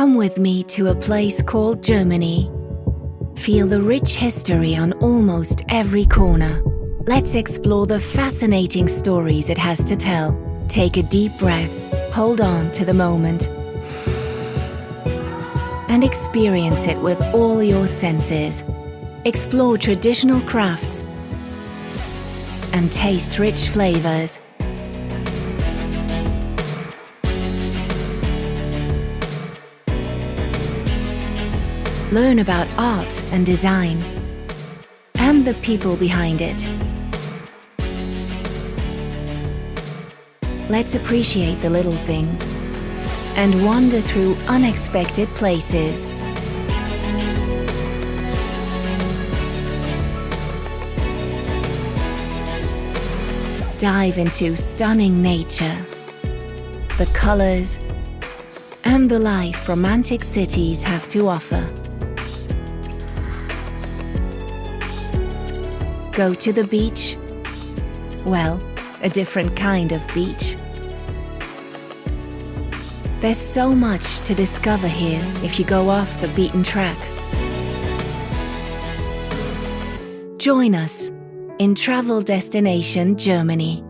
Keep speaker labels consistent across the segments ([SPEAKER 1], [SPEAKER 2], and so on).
[SPEAKER 1] Come with me to a place called Germany. Feel the rich history on almost every corner. Let's explore the fascinating stories it has to tell. Take a deep breath, hold on to the moment, and experience it with all your senses. Explore traditional crafts and taste rich flavors. Learn about art and design and the people behind it. Let's appreciate the little things and wander through unexpected places. Dive into stunning nature, the colors, and the life romantic cities have to offer. Go to the beach? Well, a different kind of beach. There's so much to discover here if you go off the beaten track. Join us in Travel Destination Germany.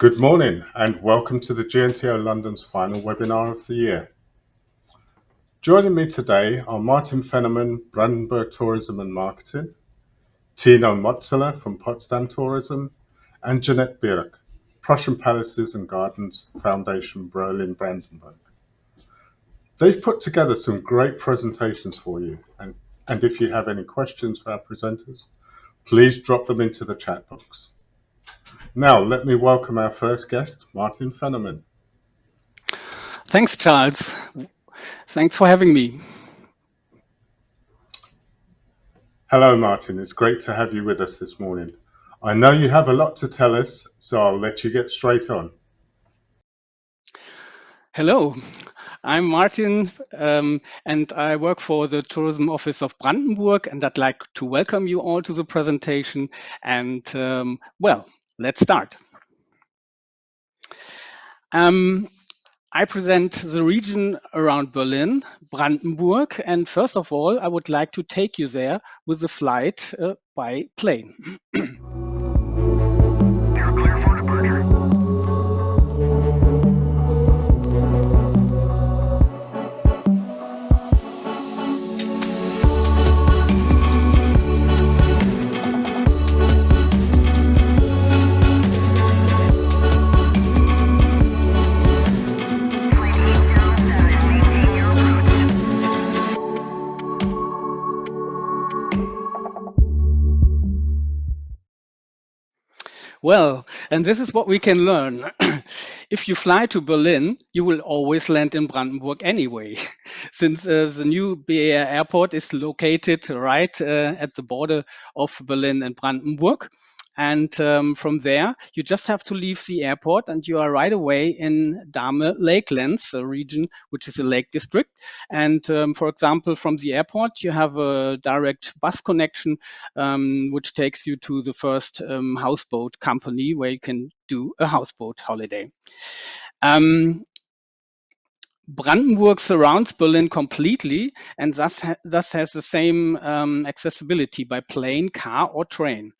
[SPEAKER 2] Good morning and welcome to the GNTO London's final webinar of the year. Joining me today are Martin Fenneman, Brandenburg Tourism and Marketing, Tino Motzeler from Potsdam Tourism, and Jeanette Birk, Prussian Palaces and Gardens Foundation, Berlin, Brandenburg. They've put together some great presentations for you, and if you have any questions for our presenters, please drop them into the chat box. Now, let me welcome our first guest, Martin Fenneman.
[SPEAKER 3] Thanks, Charles. Thanks for having me.
[SPEAKER 2] Hello, Martin. It's great to have you with us this morning. I know you have a lot to tell us, so I'll let you get straight on.
[SPEAKER 3] Hello, I'm Martin, and I work for the Tourism Office of Brandenburg, and I'd like to welcome you all to the presentation. And well, let's start. I present the region around Berlin, Brandenburg, and first of all, I would like to take you there with a flight by plane. Well, and this is what we can learn. If you fly to Berlin, you will always land in Brandenburg anyway, since the new BER airport is located right at the border of Berlin and Brandenburg. And from there, you just have to leave the airport and you are right away in Dahme Lakelands, a region which is a lake district. And for example, from the airport, you have a direct bus connection, which takes you to the first houseboat company where you can do a houseboat holiday. Brandenburg surrounds Berlin completely and thus has the same accessibility by plane, car, or train.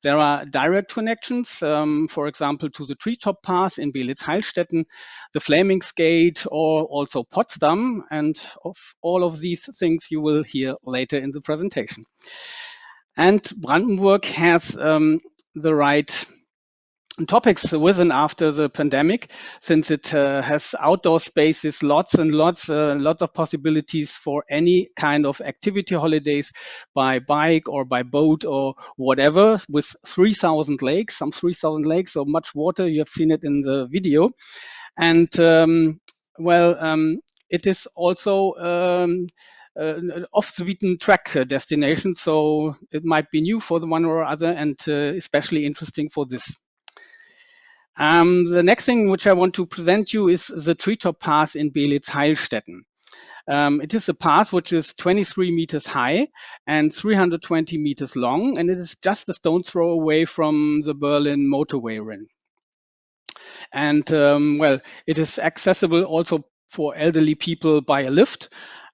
[SPEAKER 3] There are direct connections, for example, to the Treetop Pass in Belitz-Heilstätten, the Flemingsgate, or also Potsdam. And of all of these things you will hear later in the presentation. And Brandenburg has the right topics with and after the pandemic, since it has outdoor spaces, lots and lots of possibilities for any kind of activity holidays by bike or by boat or whatever, with 3,000 lakes, some 3,000 lakes, so much water. You have seen it in the video. And it is also an off the beaten track destination, so it might be new for the one or other, and especially interesting for this. The next thing which I want to present you is the Treetop Pass in Belitz-Heilstätten. It is a pass which is 23 meters high and 320 meters long, and it is just a stone's throw away from the Berlin motorway ring. And it is accessible also for elderly people by a lift.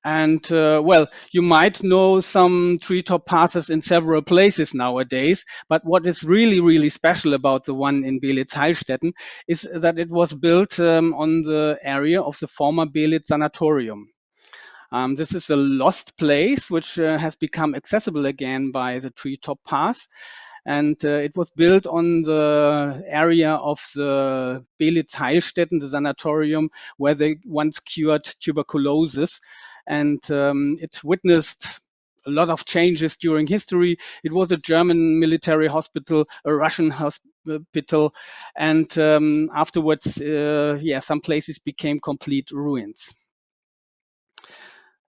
[SPEAKER 3] And you might know some treetop passes in several places nowadays, but what is really, really special about the one in Belitz-Heilstätten is that it was built on the area of the former Belitz Sanatorium. This is a lost place which has become accessible again by the Treetop Pass. And it was built on the area of the Belitz-Heilstätten, the sanatorium, where they once cured tuberculosis. And it witnessed a lot of changes during history. It was a German military hospital, a Russian hospital, and afterwards, some places became complete ruins.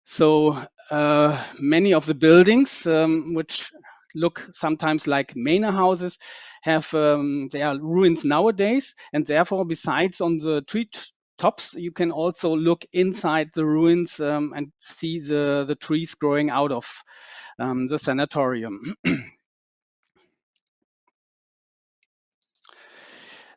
[SPEAKER 3] So many of the buildings, which look sometimes like manor houses, have they are ruins nowadays, and therefore, besides on the tree tops, you can also look inside the ruins and see the trees growing out of the sanatorium.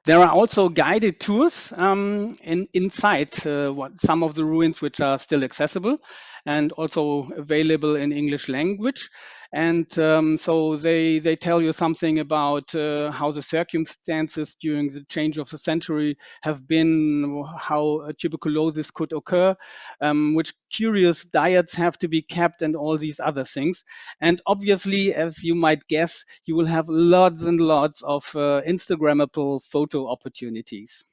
[SPEAKER 3] There are also guided tours inside some of the ruins which are still accessible and also available in English language. And so they tell you something about how the circumstances during the change of the century have been, how tuberculosis could occur, which curious diets have to be kept, and all these other things. And obviously, as you might guess, you will have lots and lots of Instagrammable photo opportunities.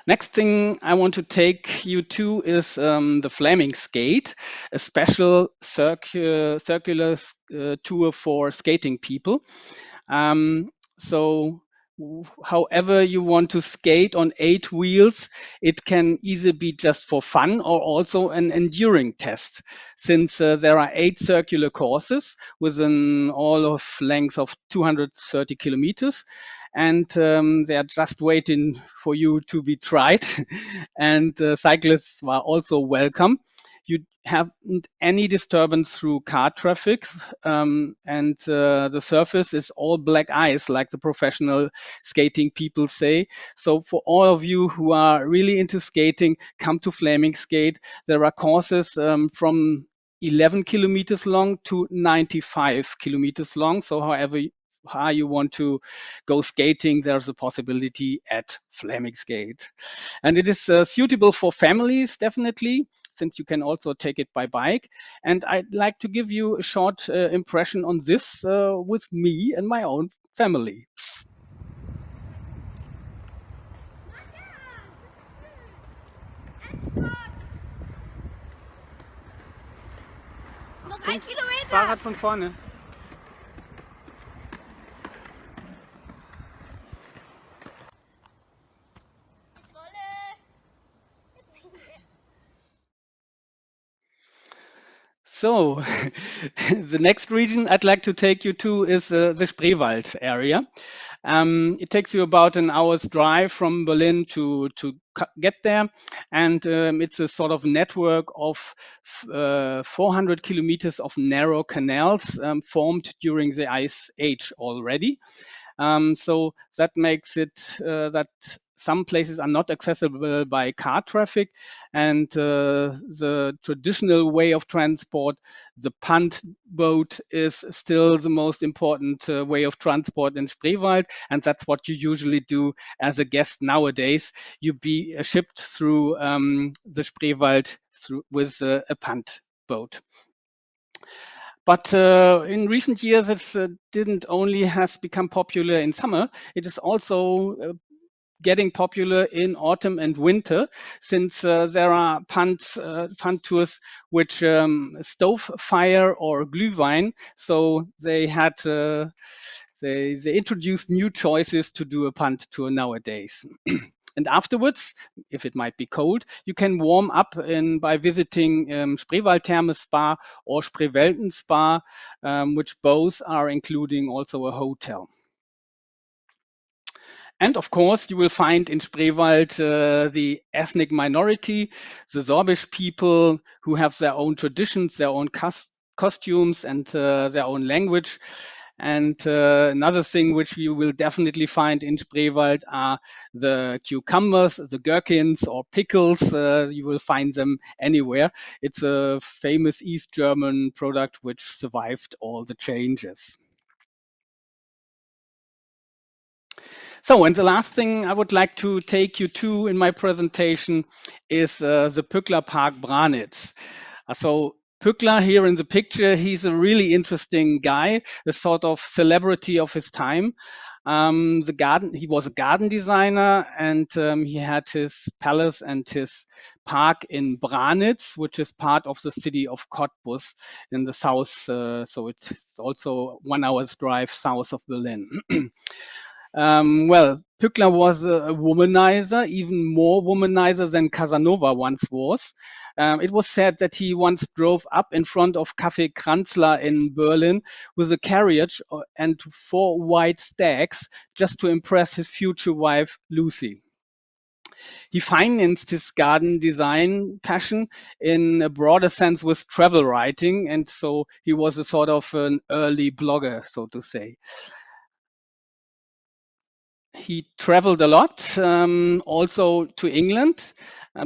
[SPEAKER 3] Next thing I want to take you to is the Flemingsgate, a special circular tour for skating people. So however you want to skate on 8 wheels, it can either be just for fun or also an enduring test, since there are 8 circular courses with an all of length of 230 kilometers. And they are just waiting for you to be tried. And cyclists are also welcome. You haven't any disturbance through car traffic, and the surface is all black ice, like the professional skating people say. So for all of you who are really into skating, come to Flemingsgate. There are courses from 11 kilometers long to 95 kilometers long. So however high you want to go skating, there's a possibility at Flemingsgate. And it is suitable for families, definitely, since you can also take it by bike. And I'd like to give you a short impression on this with me and my own family.
[SPEAKER 4] Noch 1 Kilometer!
[SPEAKER 3] Fahrrad von vorne. So, the next region I'd like to take you to is the Spreewald area. It takes you about an hour's drive from Berlin to get there, and it's a sort of network of 400 kilometers of narrow canals formed during the Ice Age already. So that makes it that some places are not accessible by car traffic, and the traditional way of transport, the punt boat, is still the most important way of transport in Spreewald, and that's what you usually do as a guest nowadays. You be shipped through the Spreewald with a punt boat. But in recent years, it didn't only has become popular in summer, it is also getting popular in autumn and winter, since there are punt tours which stove fire or Glühwein. So they introduced new choices to do a punt tour nowadays. And afterwards, if it might be cold, you can warm up by visiting Spreewaldtherme Spa or Spreewelten Spa, which both are including also a hotel. And of course, you will find in Spreewald the ethnic minority, the Sorbisch people, who have their own traditions, their own costumes, and their own language. And another thing which you will definitely find in Spreewald are the cucumbers, the gherkins, or pickles. You will find them anywhere. It's a famous East German product which survived all the changes. So, and the last thing I would like to take you to in my presentation is the Pückler Park Branitz. So Pückler here in the picture, he's a really interesting guy, a sort of celebrity of his time. He was a garden designer, and he had his palace and his park in Branitz, which is part of the city of Cottbus in the south. So it's also 1 hour's drive south of Berlin. Well, Pückler was a womanizer, even more womanizer than Casanova once was. It was said that he once drove up in front of Café Kranzler in Berlin with a carriage and 4 white stags just to impress his future wife, Lucy. He financed his garden design passion in a broader sense with travel writing, and so he was a sort of an early blogger, so to say. He traveled a lot, also to England,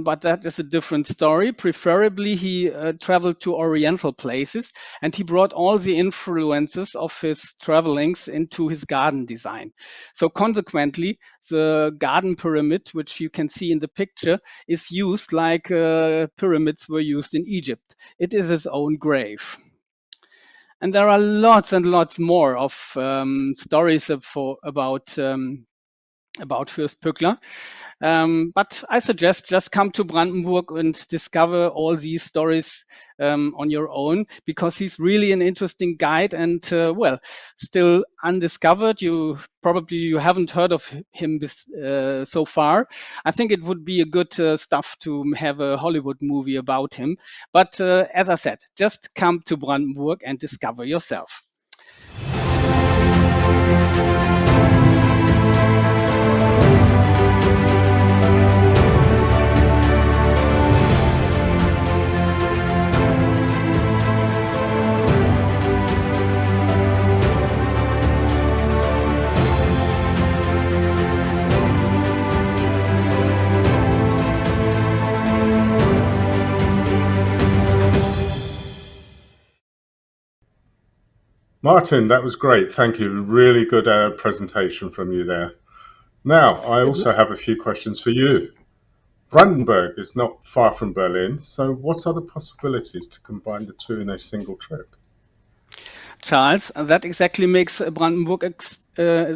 [SPEAKER 3] but that is a different story. Preferably, he traveled to Oriental places, and he brought all the influences of his travelings into his garden design. So, consequently, the garden pyramid, which you can see in the picture, is used like pyramids were used in Egypt. It is his own grave. And there are lots and lots more of stories about Fürst Pückler. But I suggest just come to Brandenburg and discover all these stories on your own, because he's really an interesting guide and, well, still undiscovered. You haven't heard of him so far. I think it would be a good stuff to have a Hollywood movie about him. But as I said, just come to Brandenburg and discover yourself.
[SPEAKER 2] Martin, that was great. Thank you. Really good presentation from you there. Now, I also have a few questions for you. Brandenburg is not far from Berlin, so what are the possibilities to combine the two in a single trip?
[SPEAKER 3] Charles, that exactly makes Brandenburg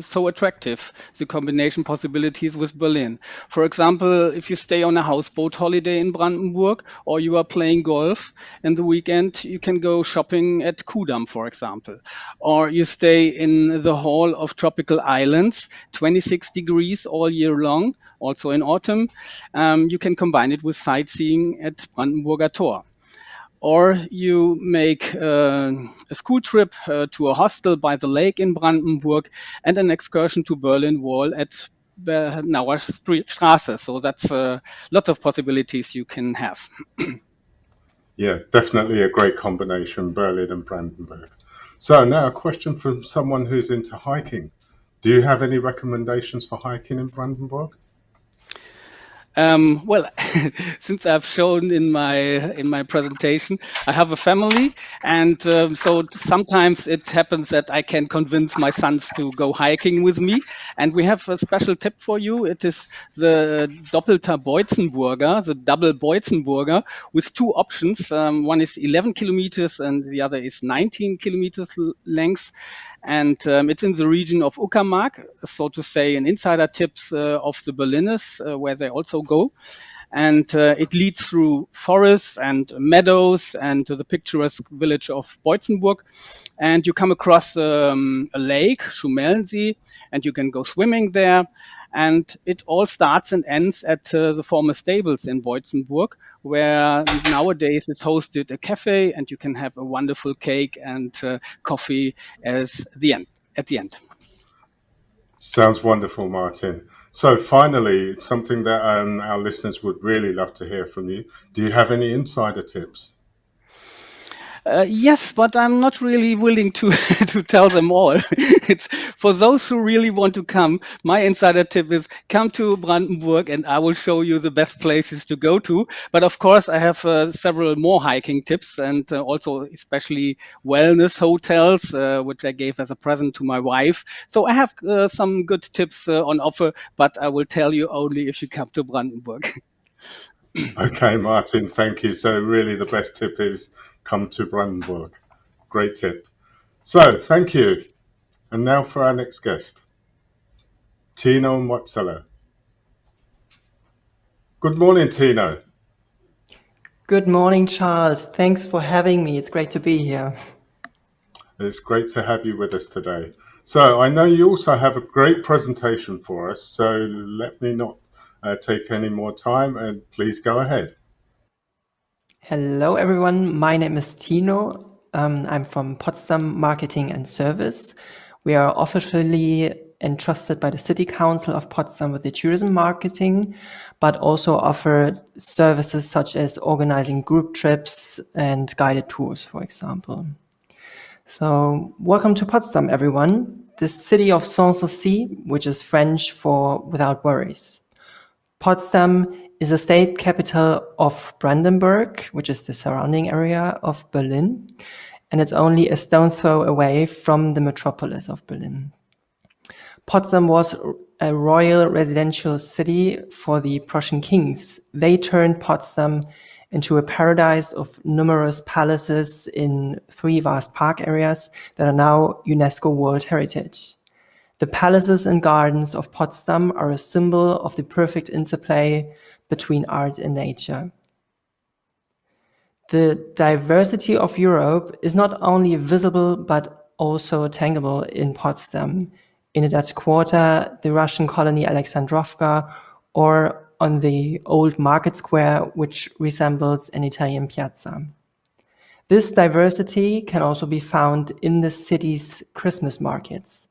[SPEAKER 3] so attractive, the combination possibilities with Berlin. For example, if you stay on a houseboat holiday in Brandenburg or you are playing golf in the weekend, you can go shopping at Kudamm, for example. Or you stay in the Hall of Tropical Islands, 26 degrees all year long, also in autumn. You can combine it with sightseeing at Brandenburger Tor. Or you make a school trip to a hostel by the lake in Brandenburg and an excursion to Berlin Wall at Bernauer Straße. So that's lots of possibilities you can have.
[SPEAKER 2] Yeah, definitely a great combination, Berlin and Brandenburg. So now a question from someone who's into hiking. Do you have any recommendations for hiking in Brandenburg?
[SPEAKER 3] Well, since I've shown in my presentation, I have a family, and so sometimes it happens that I can convince my sons to go hiking with me. And we have a special tip for you. It is the Doppelter Beutzenburger, the double Beutzenburger, with two options. One is 11 kilometers, and the other is 19 kilometers length. And it's in the region of Uckermark, so to say, an insider tips of the Berliners, where they also go. And it leads through forests and meadows and to the picturesque village of Beutzenburg. And you come across a lake, Schumellensee, and you can go swimming there. And it all starts and ends at the former stables in Beutzenburg, where nowadays is hosted a cafe, and you can have a wonderful cake and coffee as the end at the end.
[SPEAKER 2] Sounds wonderful, Martin. So finally, something that our listeners would really love to hear from you. Do you have any insider tips?
[SPEAKER 3] Yes, but I'm not really willing to to tell them all. It's for those who really want to come. My insider tip is come to Brandenburg, and I will show you the best places to go to. But of course, I have several more hiking tips, and also especially wellness hotels, which I gave as a present to my wife. So I have some good tips on offer, but I will tell you only if you come to Brandenburg.
[SPEAKER 2] Okay, Martin, thank you. So really the best tip is come to Brandenburg. Great tip. So thank you. And now for our next guest, Tino Mozzella. Good morning, Tino.
[SPEAKER 4] Good morning, Charles. Thanks for having me. It's great to be here.
[SPEAKER 2] It's great to have you with us today. So I know you also have a great presentation for us, so let me not take any more time and please go ahead.
[SPEAKER 4] Hello, everyone. My name is Tino. I'm from Potsdam Marketing and Service. We are officially entrusted by the City Council of Potsdam with the tourism marketing, but also offer services such as organizing group trips and guided tours, for example. So welcome to Potsdam, everyone. The city of sans souci, which is French for without worries. Potsdam is a state capital of Brandenburg, which is the surrounding area of Berlin, and it's only a stone throw away from the metropolis of Berlin. Potsdam was a royal residential city for the Prussian kings. They turned Potsdam into a paradise of numerous palaces in 3 vast park areas that are now UNESCO World Heritage. The palaces and gardens of Potsdam are a symbol of the perfect interplay between art and nature. The diversity of Europe is not only visible but also tangible in Potsdam, in the Dutch Quarter, the Russian colony Alexandrovka, or on the old market square, which resembles an Italian piazza. This diversity can also be found in the city's Christmas markets.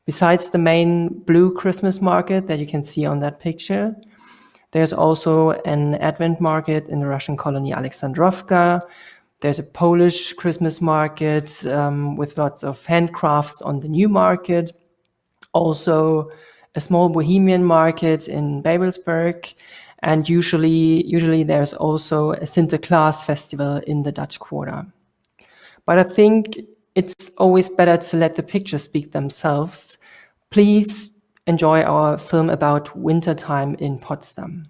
[SPEAKER 4] Besides the main blue Christmas market that you can see on that picture, there's also an Advent market in the Russian colony Alexandrovka. There's a Polish Christmas market with lots of handcrafts on the new market. Also a small Bohemian market in Babelsberg. And usually there's also a Sinterklaas festival in the Dutch Quarter. But I think it's always better to let the pictures speak themselves. Please enjoy our film about wintertime in Potsdam.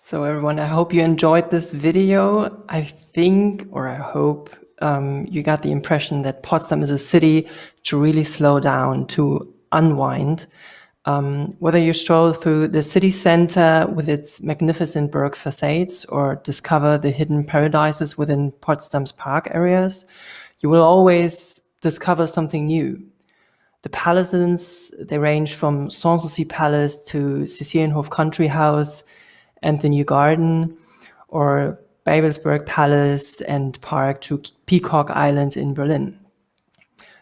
[SPEAKER 4] So everyone, I hope you enjoyed this video. I think, or I hope, you got the impression that Potsdam is a city to really slow down, to unwind. Whether you stroll through the city center with its magnificent Baroque facades or discover the hidden paradises within Potsdam's park areas, you will always discover something new. The palaces, they range from Sanssouci Palace to Cecilienhof Country House and the New Garden, or Babelsberg Palace and Park to Peacock Island in Berlin.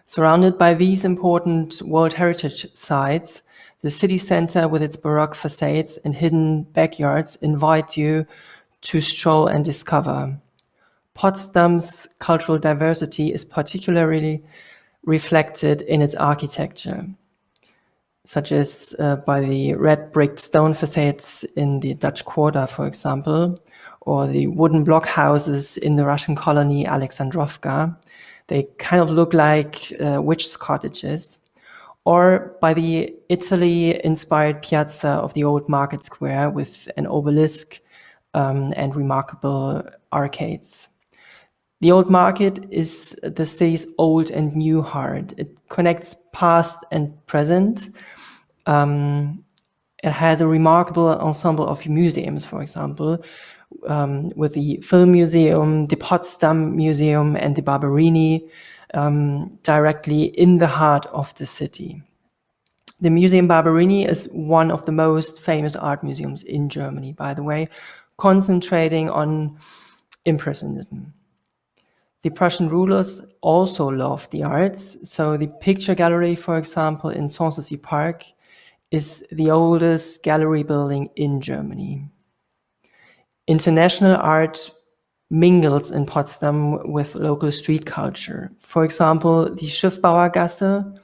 [SPEAKER 4] Surrounded by these important World Heritage sites, the city center with its Baroque facades and hidden backyards invite you to stroll and discover. Potsdam's cultural diversity is particularly reflected in its architecture, such as by the red brick stone facades in the Dutch Quarter, for example, or the wooden block houses in the Russian colony Alexandrovka. They kind of look like witches' cottages. Or by the Italy-inspired piazza of the old market square with an obelisk and remarkable arcades. The old market is the city's old and new heart. It connects past and present. It has a remarkable ensemble of museums, for example, with the Film Museum, the Potsdam Museum, and the Barberini, directly in the heart of the city. The Museum Barberini is one of the most famous art museums in Germany, by the way, concentrating on Impressionism. The Prussian rulers also loved the arts, so the picture gallery, for example, in Sanssouci Park, is the oldest gallery building in Germany. International art mingles in Potsdam with local street culture. For example, the Schiffbauergasse,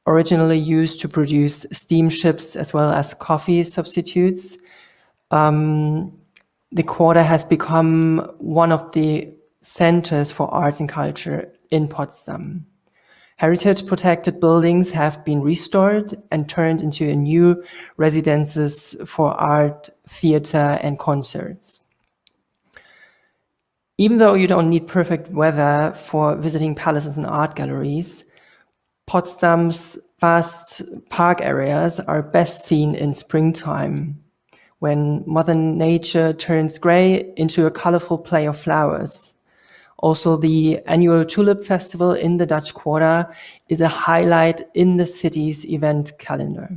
[SPEAKER 4] originally used to produce steamships as well as coffee substitutes. The quarter has become one of the centers for arts and culture in Potsdam. Heritage-protected buildings have been restored and turned into new residences for art, theater, and concerts. Even though you don't need perfect weather for visiting palaces and art galleries, Potsdam's vast park areas are best seen in springtime, when Mother Nature turns gray into a colorful play of flowers. Also, the annual Tulip Festival in the Dutch Quarter is a highlight in the city's event calendar.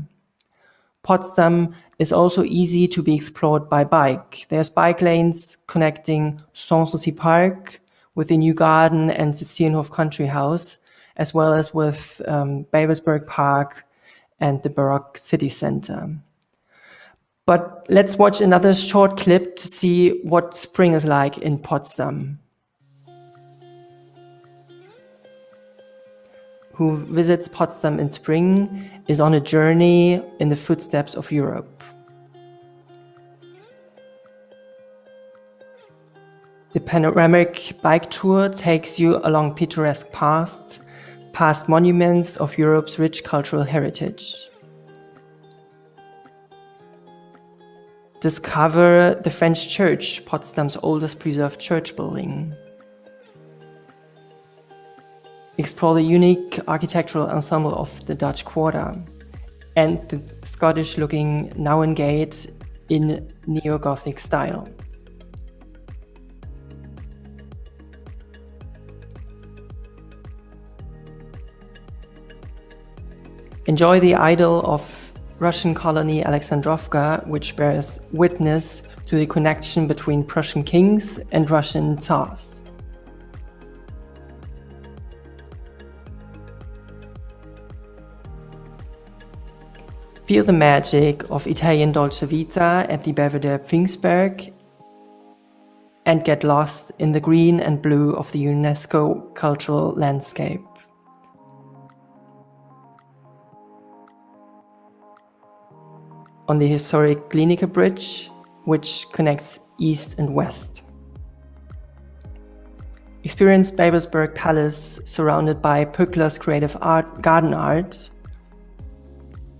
[SPEAKER 4] Potsdam is also easy to be explored by bike. There's bike lanes connecting Sanssouci Park with the New Garden and Cecilienhof Country House, as well as with Babelsberg Park and the Baroque City Center. But let's watch another short clip to see what spring is like in Potsdam. Who visits Potsdam in spring is on a journey in the footsteps of Europe. The panoramic bike tour takes you along picturesque paths, past monuments of Europe's rich cultural heritage. Discover the French church, Potsdam's oldest preserved church building. Explore the unique architectural ensemble of the Dutch Quarter and the Scottish-looking Nowen Gate in neo-Gothic style. Enjoy the idol of Russian colony Alexandrovka, which bears witness to the connection between Prussian kings and Russian Tsars. Feel the magic of Italian Dolce Vita at the Belvedere Pfingstberg and get lost in the green and blue of the UNESCO cultural landscape. On the historic Glienicke Bridge, which connects east and west. Experience Babelsberg Palace surrounded by Pöckler's creative garden art.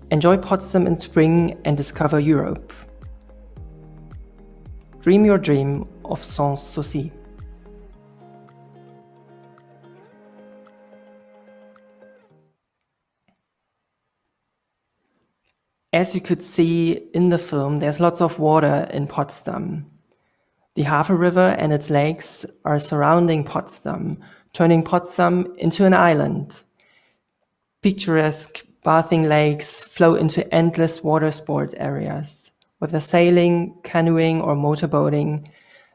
[SPEAKER 4] Enjoy Potsdam in spring and discover Europe. Dream your dream of sans souci. As you could see in the film, there's lots of water in Potsdam. The Havel River and its lakes are surrounding Potsdam, turning Potsdam into an island. Picturesque bathing lakes flow into endless water sport areas. Whether sailing, canoeing, or motorboating,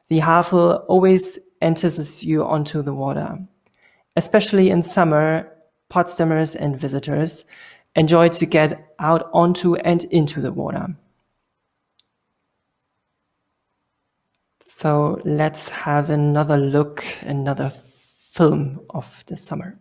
[SPEAKER 4] the Havel always enters you onto the water. Especially in summer, Potsdammers and visitors enjoy to get out onto and into the water. So let's have another look, another film of the summer.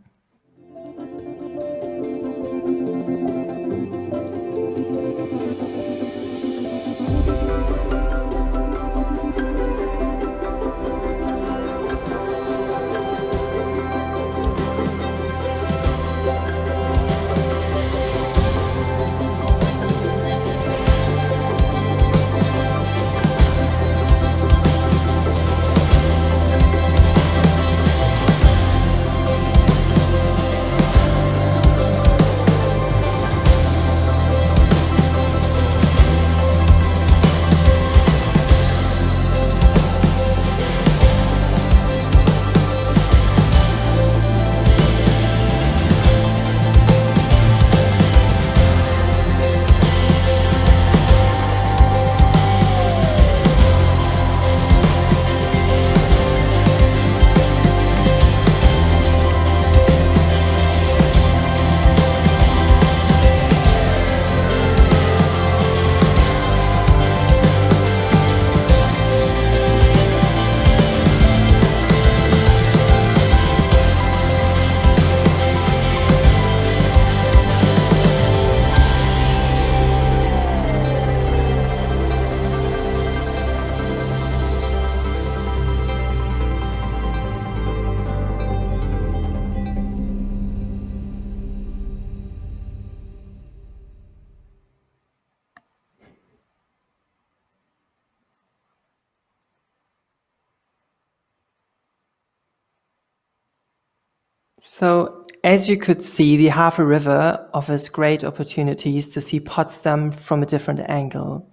[SPEAKER 4] So, as you could see, the Havel River offers great opportunities to see Potsdam from a different angle,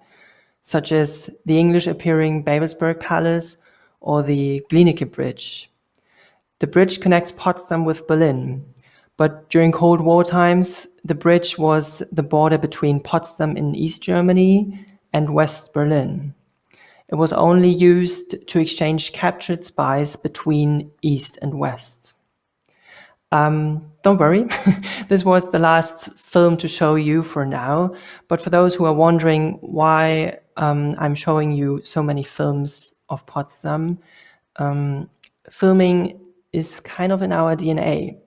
[SPEAKER 4] such as the English-appearing Babelsberg Palace or the Glienicke Bridge. The bridge connects Potsdam with Berlin, but during Cold War times, the bridge was the border between Potsdam in East Germany and West Berlin. It was only used to exchange captured spies between East and West. Don't worry, this was the last film to show you for now, but for those who are wondering why I'm showing you so many films of Potsdam, filming is kind of in our DNA.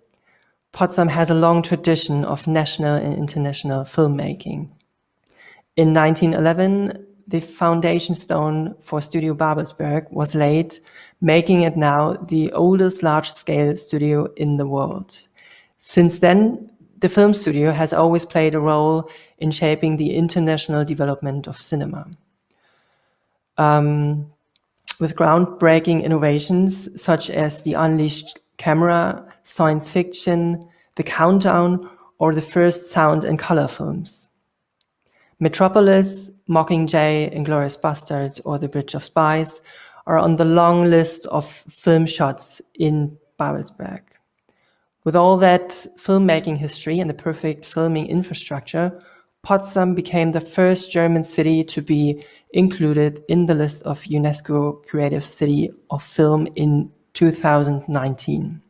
[SPEAKER 4] Potsdam has a long tradition of national and international filmmaking. In 1911, the foundation stone for Studio Babelsberg was laid, making it now the oldest large-scale studio in the world. Since then, the film studio has always played a role in shaping the international development of cinema. With groundbreaking innovations such as the unleashed camera, science fiction, the countdown, or the first sound and color films. Metropolis, Mockingjay, Inglourious Basterds, or The Bridge of Spies are on the long list of film shots in Babelsberg. With all that filmmaking history and the perfect filming infrastructure, Potsdam became the first German city to be included in the list of UNESCO Creative City of Film in 2019.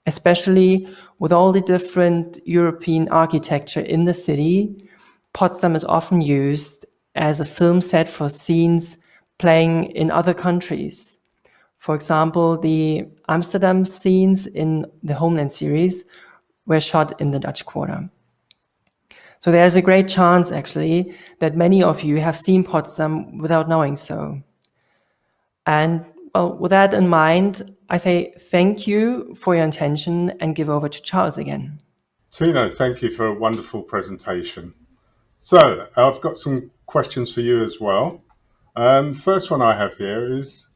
[SPEAKER 4] Especially with all the different European architecture in the city, Potsdam is often used as a film set for scenes playing in other countries. For example, the Amsterdam scenes in the Homeland series were shot in the Dutch Quarter. So there's a great chance, actually, that many of you have seen Potsdam without knowing so. And well, with that in mind, I say thank you for your attention and give over to Charles again.
[SPEAKER 2] Tino, thank you for a wonderful presentation. So I've got some questions for you as well. First one I have here is,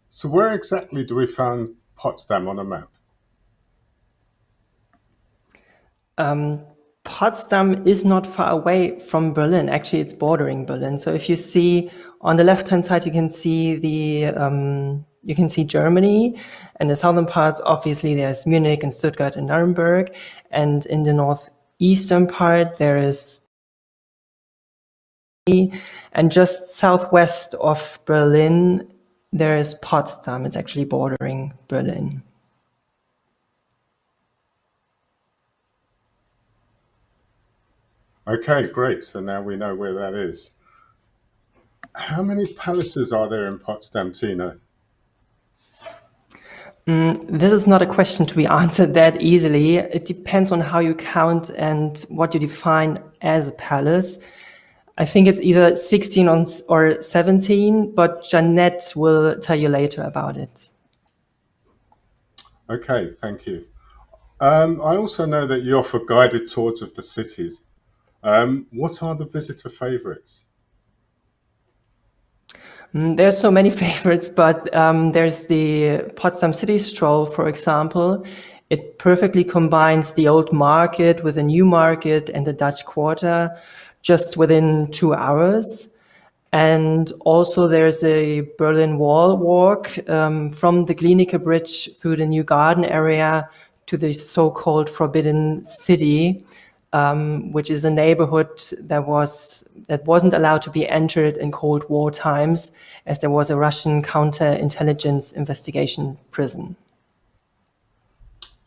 [SPEAKER 2] so where exactly do we find Potsdam on a map?
[SPEAKER 4] Potsdam is not far away from Berlin. Actually, it's bordering Berlin. So if you see on the left-hand side, you can see Germany, and the southern parts, obviously, there's Munich and Stuttgart and Nuremberg, and in the northeastern part, there is, and just southwest of Berlin, there is Potsdam. It's actually bordering Berlin.
[SPEAKER 2] Okay, great. So now we know where that is. How many palaces are there in Potsdam, Tina?
[SPEAKER 4] This is not a question to be answered that easily. It depends on how you count and what you define as a palace. I think it's either 16 or 17, but Jeanette will tell you later about it.
[SPEAKER 2] Okay, thank you. I also know that you offer guided tours of the cities. What are the visitor favorites?
[SPEAKER 4] There's so many favorites, but there's the Potsdam City Stroll, for example. It perfectly combines the old market with a new market and the Dutch Quarter just within 2 hours. And also there's a Berlin Wall walk from the Glienicke Bridge through the new garden area to the so-called Forbidden City, which is a neighborhood that wasn't allowed to be entered in Cold War times, as there was a Russian counterintelligence investigation prison.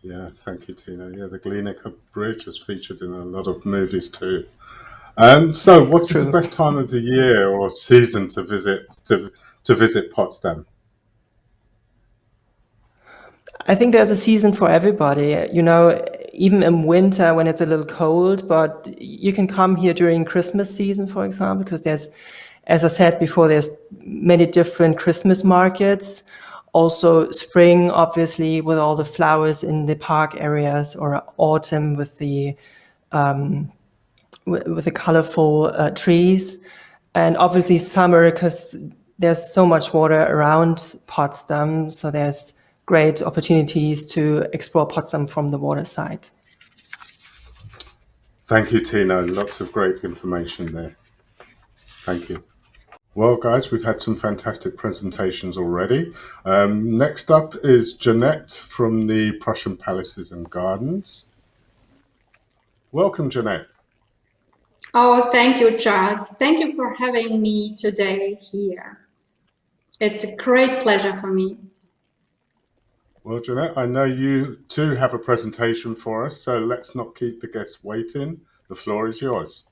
[SPEAKER 2] Yeah, thank you, Tina. Yeah, the Glienicke Bridge is featured in a lot of movies too. So, what is the
[SPEAKER 4] True.
[SPEAKER 2] best time of the year or season to visit Potsdam?
[SPEAKER 4] I think there's a season for everybody, even in winter when it's a little cold, but you can come here during Christmas season, for example, because as I said before, there's many different Christmas markets. Also spring, obviously, with all the flowers in the park areas, or autumn with the colorful trees. And obviously summer, because there's so much water around Potsdam, so there's great opportunities to explore Potsdam from the water side.
[SPEAKER 2] Thank you, Tina. Lots of great information there. Thank you. Well, guys, we've had some fantastic presentations already. Next up is Jeanette from the Prussian Palaces and Gardens. Welcome, Jeanette.
[SPEAKER 5] Oh, thank you, Charles. Thank you for having me today here. It's a great pleasure for me.
[SPEAKER 2] Well, Jeanette, I know you too have a presentation for us, so let's not keep the guests waiting. The floor is yours.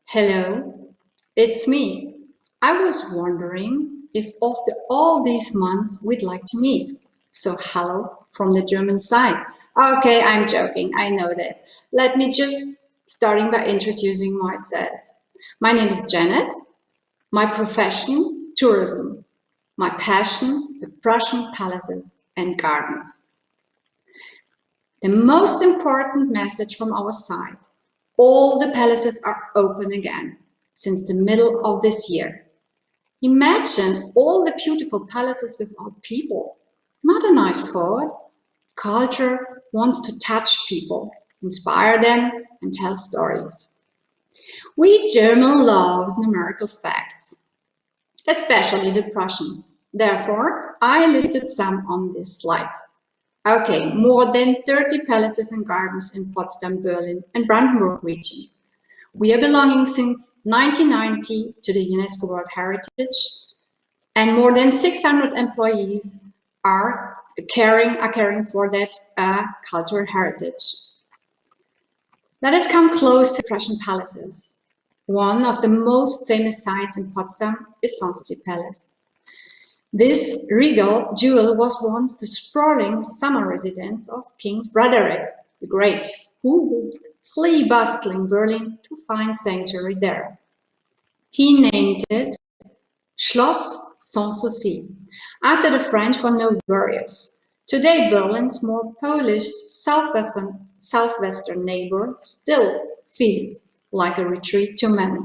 [SPEAKER 5] Hello, it's me. I was wondering if after all these months we'd like to meet. So hello from the German side. Okay, I'm joking, I know that. Let me just starting by introducing myself. My name is Janet. My profession, tourism. My passion, the Prussian palaces and gardens. The most important message from our side: all the palaces are open again since the middle of this year. Imagine all the beautiful palaces without people. Not a nice thought. Culture wants to touch people, inspire them, and tell stories. We Germans love numerical facts, especially the Prussians. Therefore, I listed some on this slide. Okay, more than 30 palaces and gardens in Potsdam, Berlin, and Brandenburg region. We are belonging since 1990 to the UNESCO World Heritage, and more than 600 employees are caring for that cultural heritage. Let us come close to Prussian palaces. One of the most famous sites in Potsdam is Sanssouci Palace. This regal jewel was once the sprawling summer residence of King Frederick the Great, who would flee bustling Berlin to find sanctuary there. He named it Schloss Sanssouci, after the French were no warriors. Today, Berlin's more polished southwestern neighbor still feels like a retreat to many.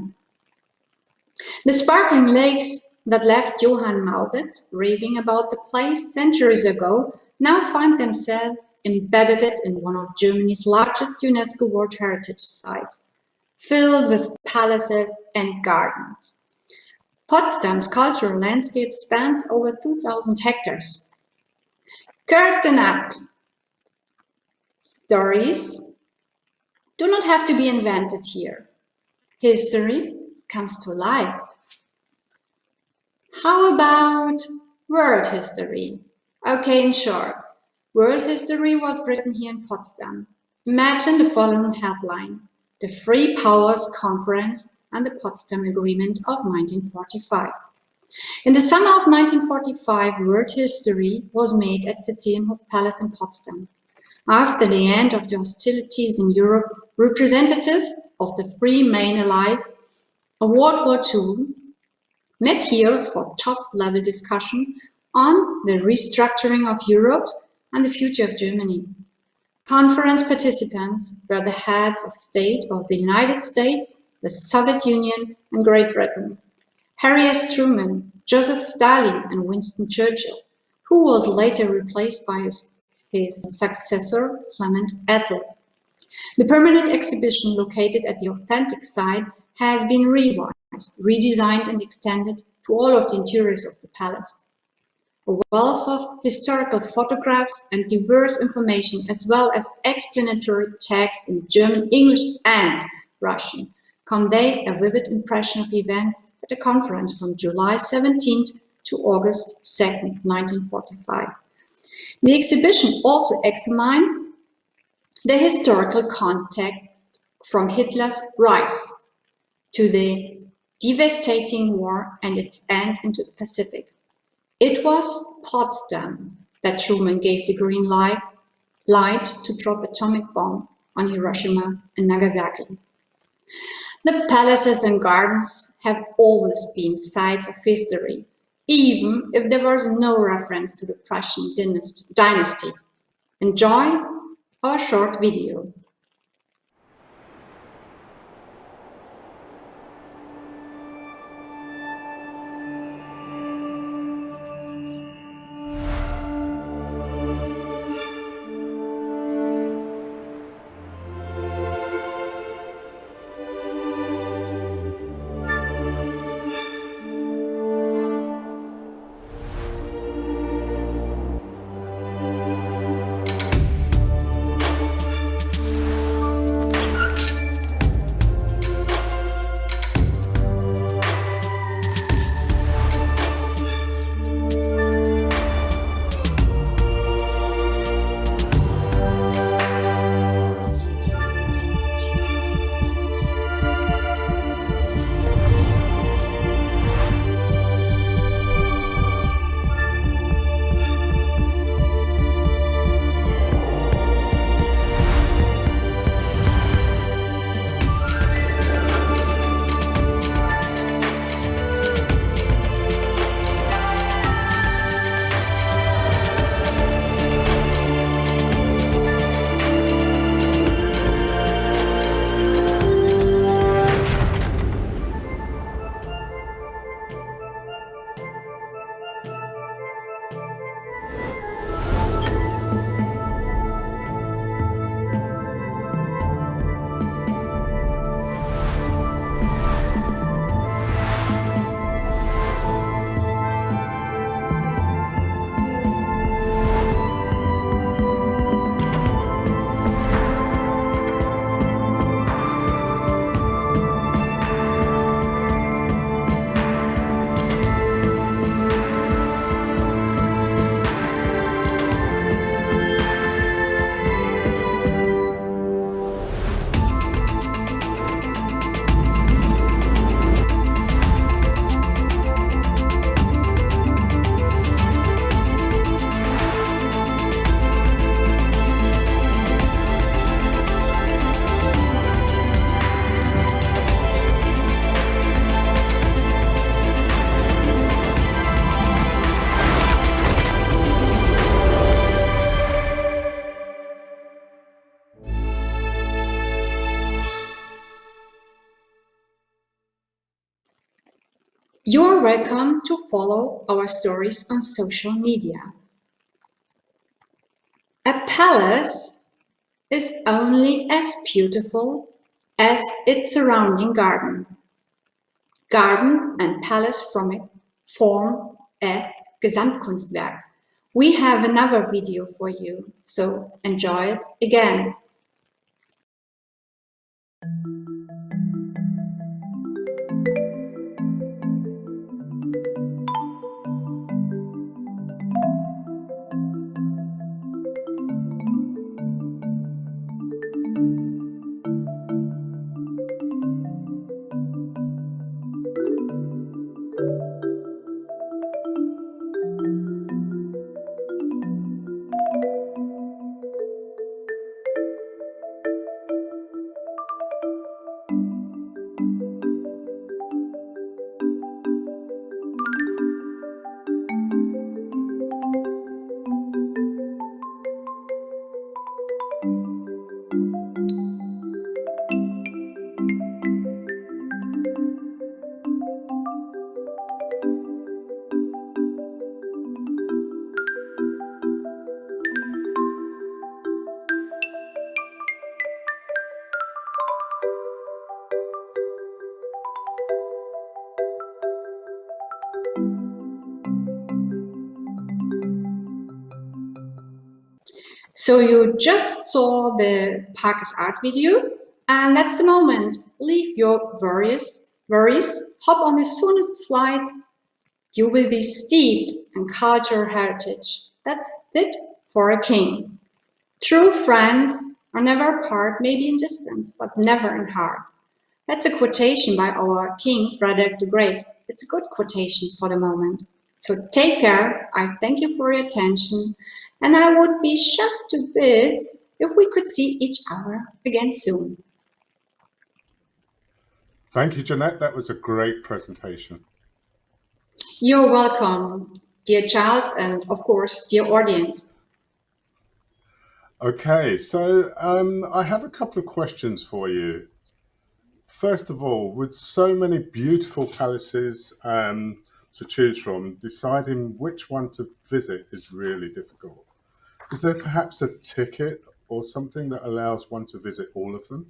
[SPEAKER 5] The sparkling lakes that left Johann Maurits raving about the place centuries ago now find themselves embedded in one of Germany's largest UNESCO World Heritage Sites, filled with palaces and gardens. Potsdam's cultural landscape spans over 2,000 hectares. Curtain up! Stories do not have to be invented here. History comes to life. How about world history? Okay, in short, world history was written here in Potsdam. Imagine the following headline: the Three Powers Conference and the Potsdam Agreement of 1945. In the summer of 1945, world history was made at the Ziehenhof Palace in Potsdam. After the end of the hostilities in Europe, representatives of the three main allies of World War II met here for top-level discussion on the restructuring of Europe and the future of Germany. Conference participants were the heads of state of the United States, the Soviet Union, and Great Britain. Harry S. Truman, Joseph Stalin, and Winston Churchill, who was later replaced by his successor, Clement Attlee. The permanent exhibition located at the authentic site has been revised, redesigned and extended to all of the interiors of the palace. A wealth of historical photographs and diverse information, as well as explanatory text in German, English and Russian, convey a vivid impression of events at the conference from July 17th to August 2nd, 1945. The exhibition also examines the historical context from Hitler's rise to the devastating war and its end into the Pacific. It was Potsdam that Truman gave the green light to drop atomic bomb on Hiroshima and Nagasaki. The palaces and gardens have always been sites of history, even if there was no reference to the Prussian dynasty. Enjoy our short video. You're welcome to follow our stories on social media. A palace is only as beautiful as its surrounding garden. Garden and palace from it form a Gesamtkunstwerk. We have another video for you, so enjoy it again. So you just saw the Parkes art video, and that's the moment. Leave your worries, hop on the soonest flight. You will be steeped in cultural heritage. That's fit for a king. True friends are never apart, maybe in distance, but never in heart. That's a quotation by our King Frederick the Great. It's a good quotation for the moment. So take care. I thank you for your attention. And I would be chuffed to bits if we could see each other again soon.
[SPEAKER 2] Thank you, Jeanette. That was a great presentation.
[SPEAKER 5] You're welcome, dear Charles, and of course, dear audience.
[SPEAKER 2] Okay, so I have a couple of questions for you. First of all, with so many beautiful palaces to choose from, deciding which one to visit is really difficult. Is there perhaps a ticket or something that allows one to visit all of them?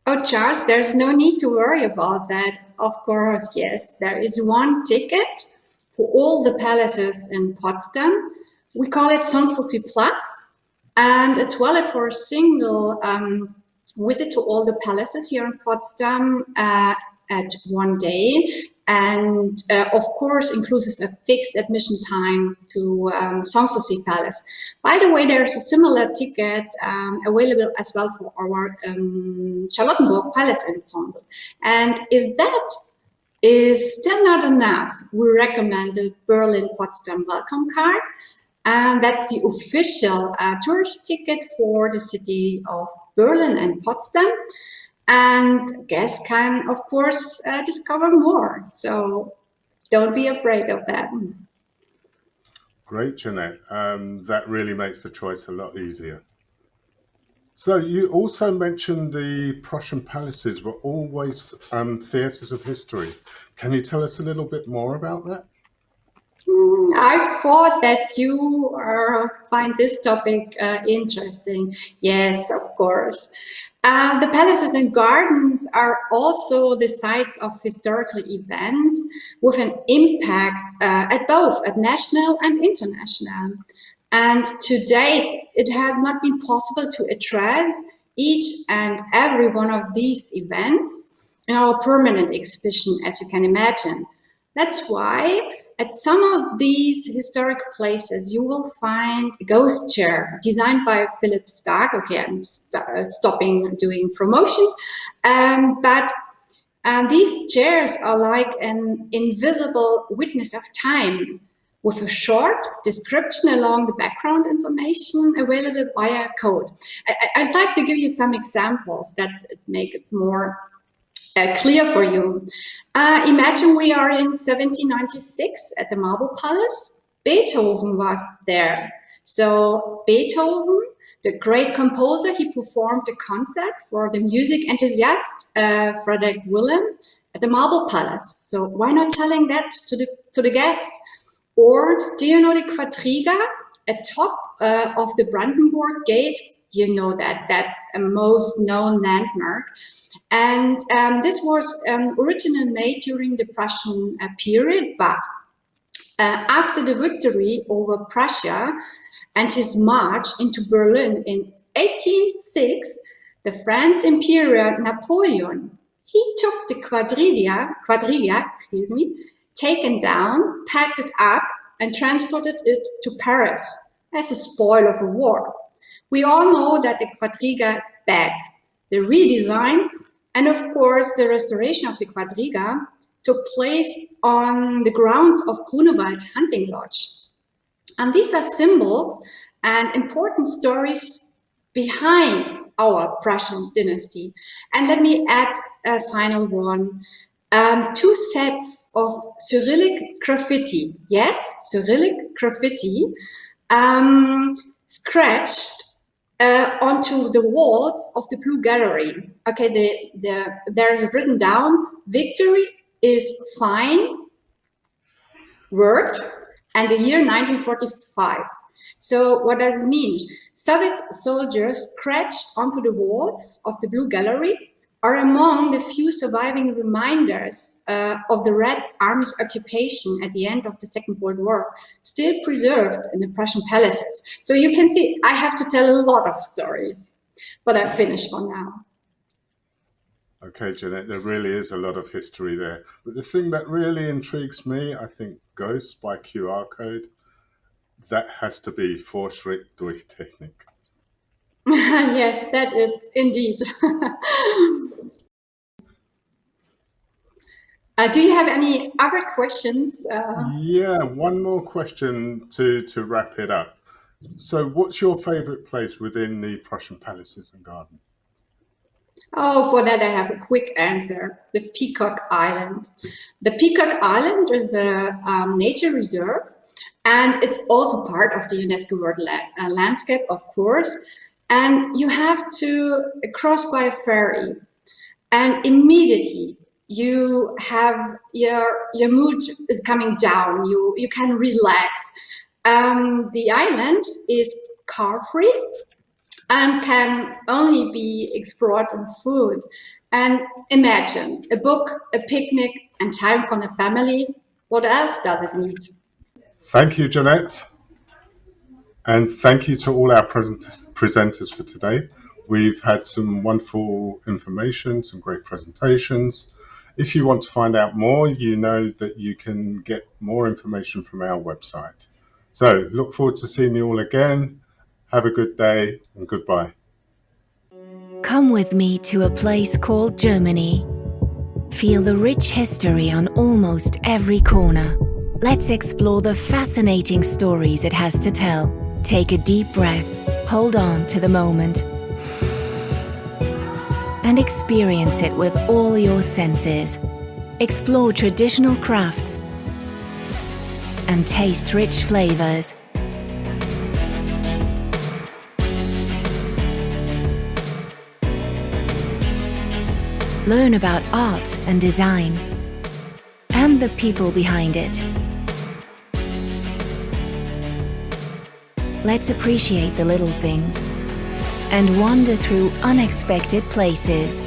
[SPEAKER 5] Oh, Charles, there's no need to worry about that. Of course, yes, there is one ticket for all the palaces in Potsdam. We call it Sanssouci Plus, and it's valid for a single visit to all the palaces here in Potsdam at one day, and of course inclusive a fixed admission time to Sanssouci Palace. By the way, there's a similar ticket available as well for our Charlottenburg Palace Ensemble. And if that is still not enough, we recommend the Berlin-Potsdam Welcome Card. And that's the official tourist ticket for the city of Berlin and Potsdam. And guests can, of course, discover more. So don't be afraid of that.
[SPEAKER 2] Great, Jeanette. That really makes the choice a lot easier. So you also mentioned the Prussian palaces were always theatres of history. Can you tell us a little bit more about that?
[SPEAKER 5] I thought that you find this topic interesting. Yes, of course. The palaces and gardens are also the sites of historical events with an impact at both at national and international. And to date, it has not been possible to address each and every one of these events in our permanent exhibition, as you can imagine. That's why at some of these historic places, you will find a ghost chair designed by Philip Stark. Okay, I'm stopping doing promotion. But these chairs are like an invisible witness of time with a short description along the background information available via code. I'd like to give you some examples that make it more clear for you. Imagine we are in 1796 at the Marble Palace. Beethoven was there. So Beethoven, the great composer, he performed a concert for the music enthusiast Frederick Wilhelm at the Marble Palace. So why not telling that to the guests? Or do you know the Quadriga at top of the Brandenburg Gate? You know that that's a most known landmark. And this was originally made during the Prussian period, but after the victory over Prussia and his march into Berlin in 1806, the French Emperor Napoleon, he took the quadriga, taken down, packed it up, and transported it to Paris as a spoil of a war. We all know that the quadriga is back. The redesign and, of course, the restoration of the quadriga took place on the grounds of Grunewald Hunting Lodge. And these are symbols and important stories behind our Prussian dynasty. And let me add a final one. 2 sets of Cyrillic graffiti. Yes, Cyrillic graffiti scratched onto the walls of the Blue Gallery. Okay, there is written down, victory is fine word, and the year 1945. So what does it mean? Soviet soldiers scratched onto the walls of the Blue Gallery are among the few surviving reminders of the Red Army's occupation at the end of the Second World War, still preserved in the Prussian palaces. So you can see, I have to tell a lot of stories, but I'm finished for now.
[SPEAKER 2] Okay, Jeanette, there really is a lot of history there. But the thing that really intrigues me, I think, Ghosts by QR code, that has to be Fortschritt durch Technik.
[SPEAKER 5] Yes, that is indeed. Do you have any other questions?
[SPEAKER 2] Yeah, one more question to wrap it up. So what's your favorite place within the Prussian palaces and garden?
[SPEAKER 5] Oh, for that I have a quick answer. The Peacock Island. The Peacock Island is a nature reserve, and it's also part of the UNESCO World Landscape, of course. And you have to cross by a ferry, and immediately you have your mood is coming down. You can relax. The island is car free and can only be explored on foot. And imagine a book, a picnic, and time for the family. What else does it need?
[SPEAKER 2] Thank you, Jeanette. And thank you to all our presenters for today. We've had some wonderful information, some great presentations. If you want to find out more, you know that you can get more information from our website. So look forward to seeing you all again. Have a good day and goodbye.
[SPEAKER 1] Come with me to a place called Germany. Feel the rich history on almost every corner. Let's explore the fascinating stories it has to tell. Take a deep breath, hold on to the moment, and experience it with all your senses. Explore traditional crafts and taste rich flavors. Learn about art and design and the people behind it. Let's appreciate the little things and wander through unexpected places.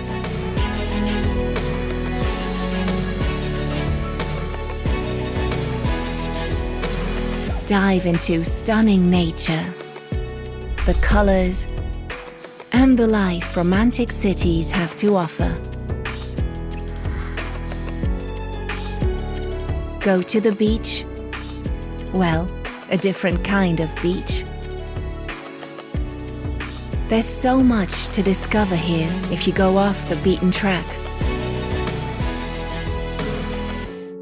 [SPEAKER 1] Dive into stunning nature, the colors, and the life romantic cities have to offer. Go to the beach? Well, a different kind of beach. There's so much to discover here if you go off the beaten track.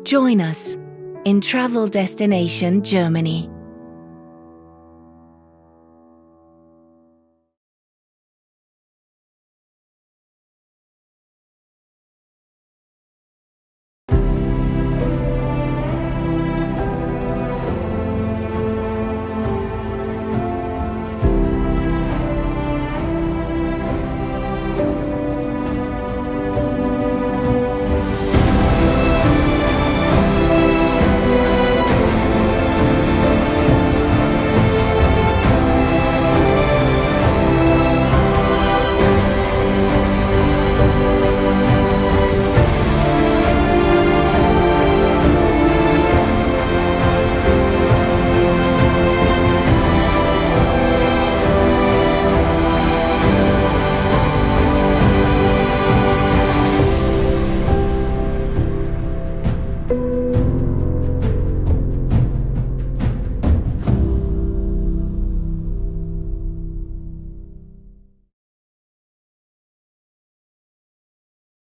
[SPEAKER 1] Join us in travel destination Germany.